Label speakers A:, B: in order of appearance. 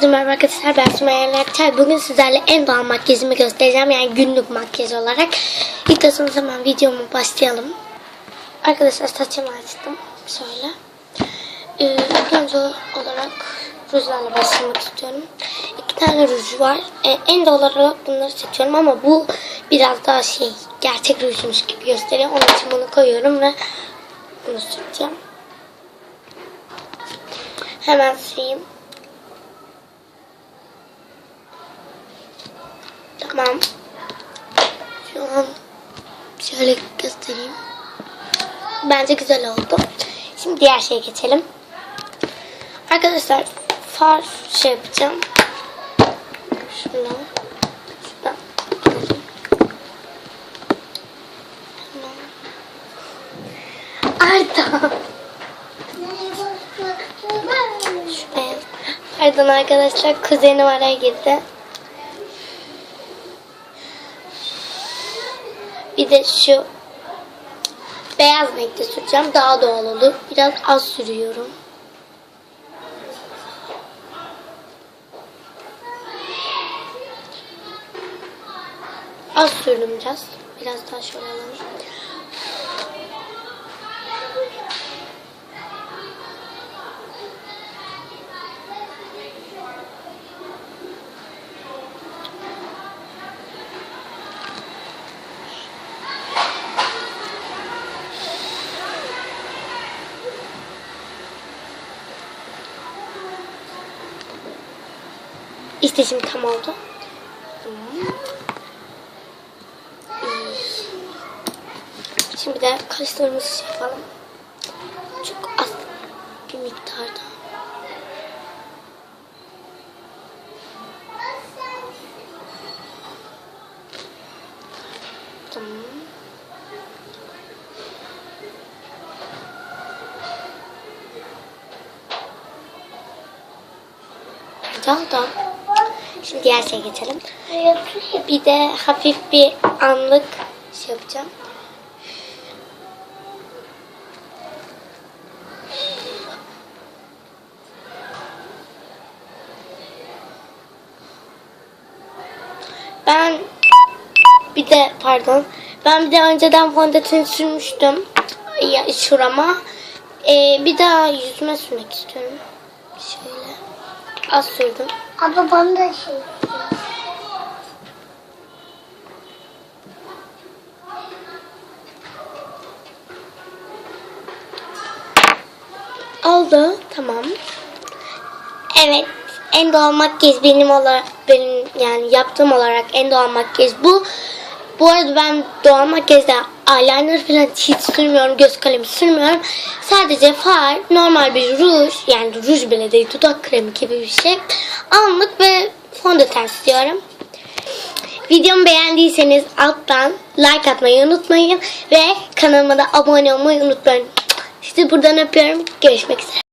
A: Herkese merhaba arkadaşlar, ben Sizi. Bugün sizlerle en doğal makyajımı göstereceğim, yani günlük makyaj olarak. İsterseniz hemen videomu başlayalım. Arkadaşlar saçımı açtım şöyle. İlk önce olarak rujlarla başlamak istiyorum. 2 tane ruj var. En doğal olarak bunları seçiyorum ama bu biraz daha gerçek rujmuş gibi gösteriyor. Onun için bunu koyuyorum ve bunu süreceğim. Hemen süreyim. Tamam. Şu an şöyle göstereyim. Bence güzel oldu. Şimdi diğer şeye geçelim. Arkadaşlar far yapacağım. Şuradan. Arda. Şuraya. Arda'nın arkadaşlar kuzeni araya girdi. Bir de şu beyaz renkte süreceğim. Daha doğal olur. Biraz az sürüyorum. Az sürdüm biraz. Biraz daha şöyle alalım. İşte şimdi tam oldu. Şimdi de kaşlarımızı yapalım. Çok az bir miktarda. Tamam. Tamam. Şimdi diğer şeye geçelim. Bir de hafif bir anlık yapacağım. Ben bir de önceden fondöten sürmüştüm şurama. Bir daha yüzüme sürmek istiyorum. Şöyle az sürdüm.
B: Ama bana da
A: oldu. Tamam. Evet. En doğal makyaj benim yani yaptığım olarak en doğal makyaj bu. Bu arada ben doğal makyajda eyeliner falan hiç sürmüyorum. Göz kalemi sürmüyorum. Sadece far, normal bir ruj, yani ruj bile değil, dudak kremi gibi bir şey. Anlık ve fondöten sürüyorum. Videomu beğendiyseniz alttan like atmayı unutmayın ve kanalıma da abone olmayı unutmayın. Sizi buradan öpüyorum. Görüşmek üzere.